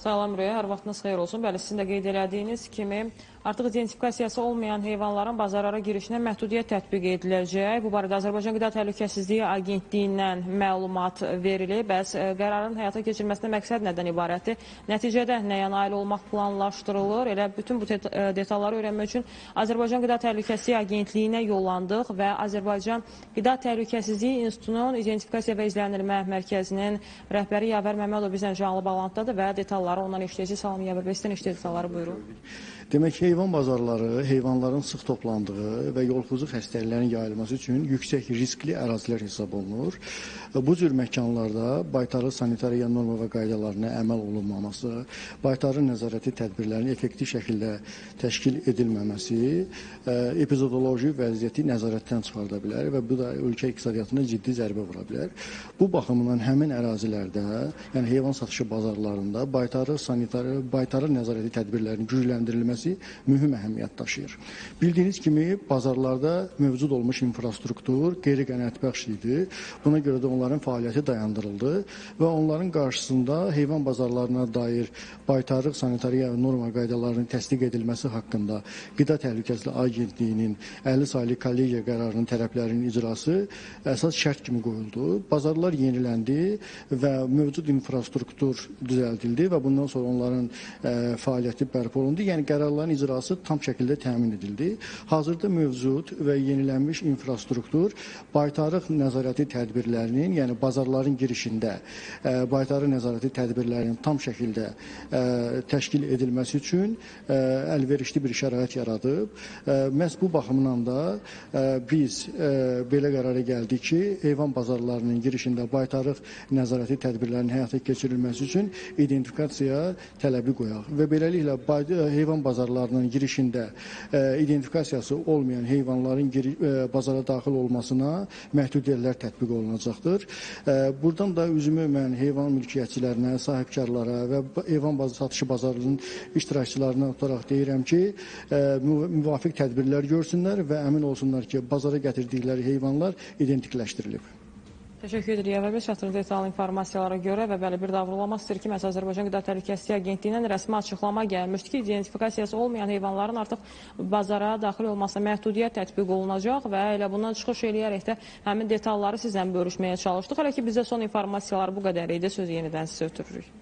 Salam Rüya, hər vaxtınız xeyir olsun. Bəli, sizin də qeyd elədiyiniz kimi artıq identifikasiyası olmayan heyvanların bazarlara girişinə məhdudiyyət tətbiq ediləcək. Bu barədə Azərbaycan Qida Təhlükəsizliyi Agentliyindən məlumat verilib. Bəs qərarın həyata keçirilməsində məqsəd nədən ibarətdir? Nəticədə nəyə nail olmaq planlaşdırılır? Elə bütün bu detalları öyrənmək üçün Azərbaycan Qida Təhlükəsizliyi Agentliyinə yollandıq və Azərbaycan Qida Təhlükəsizliyi İnstitutunun İdentifikasiya və İzlənilmə Mərkəzinin rəhbəri Yavər Məmmədov bizlə canlı bağlantıdadır və detalları ondan eşidəcək. Salam Yavər bəy, sizdən eşidəcək detalları buyurun. Demək ki, heyvan bazarları heyvanların sıx toplandığı və yoluxucu xəstəliklərin yayılması üçün yüksək riskli ərazilər hesab olunur. Bu cür məkanlarda baytarı sanitariya norma və qaydalarına əməl olunmaması, baytarı nəzarəti tədbirlərinin effektiv şəkildə təşkil edilməməsi epizodoloji vəziyyəti nəzarətdən çıxarda bilər və bu da ölkə iqtisadiyyatına ciddi zərbə vura bilər. Bu baxımdan həmin ərazilərdə, yəni heyvan satışı bazarlarında baytarı nəzarəti tədbirlərinin gücləndirilməsi mühüm əhəmiyyət daşıyır. Bildiyiniz kimi bazarlarda mövcud olmuş infrastruktur qeyri-qənaətbəxş idi. Buna görə də onların fəaliyyəti dayandırıldı və onların qarşısında heyvan bazarlarına dair baytarlıq sanitariya norma qaydalarının təsdiq edilməsi haqqında Qida Təhlükəsizliyi Agentliyinin 50 saylı kollegiya qərarının tələblərinin icrası əsas şərt kimi qoyuldu. Bazarlar yeniləndi və mövcud infrastruktur düzəldildi və bundan sonra onların fəaliyyəti bərpa olundu. Yəni qərarların icrası tam şəkildə təmin edildi. Hazırda mövcud və yenilənmiş infrastruktur baytarlıq nəzarəti tədbirlərinin, yəni bazarların girişində baytarlıq nəzarəti tədbirlərinin tam şəkildə təşkil edilməsi üçün əlverişli bir şərait yaradıb. Məhz bu baxımdan da biz belə qərara gəldik ki, heyvan bazarlarının girişində baytarlıq nəzarəti tədbirlərinin həyata keçirilməsi üçün identifikasiya tələbi qoyaq və beləliklə heyvan bazarlarının girişində identifikasiyası olmayan heyvanların bazara daxil olmasına məhdudiyyətlər tətbiq olunacaqdır. Buradan da üzümü mən heyvan mülkiyyətçilərinə, sahibkarlara və heyvan satışı bazarının iştirakçılarına olaraq deyirəm ki, müvafiq tədbirlər görsünlər və əmin olsunlar ki, bazara gətirdikləri heyvanlar identikləşdirilib. Təşəkkür edirik Yavər bəy, çatdırdığı detallı informasiyalara görə və bəli bir daha vurulamaq istəyir ki, məhz Azərbaycan Qida Təhlükəsizliyi Agentliyindən rəsmi açıqlama gəlmişdi ki, identifikasiyası olmayan heyvanların artıq bazara daxil olmasına məhdudiyyət tətbiq olunacaq və elə bundan çıxış eləyərək də həmin detalları sizlə bölüşməyə çalışdıq. Hələ ki bizdə son informasiyalar bu qədər idi. Sözü yenidən sizə ötürürük.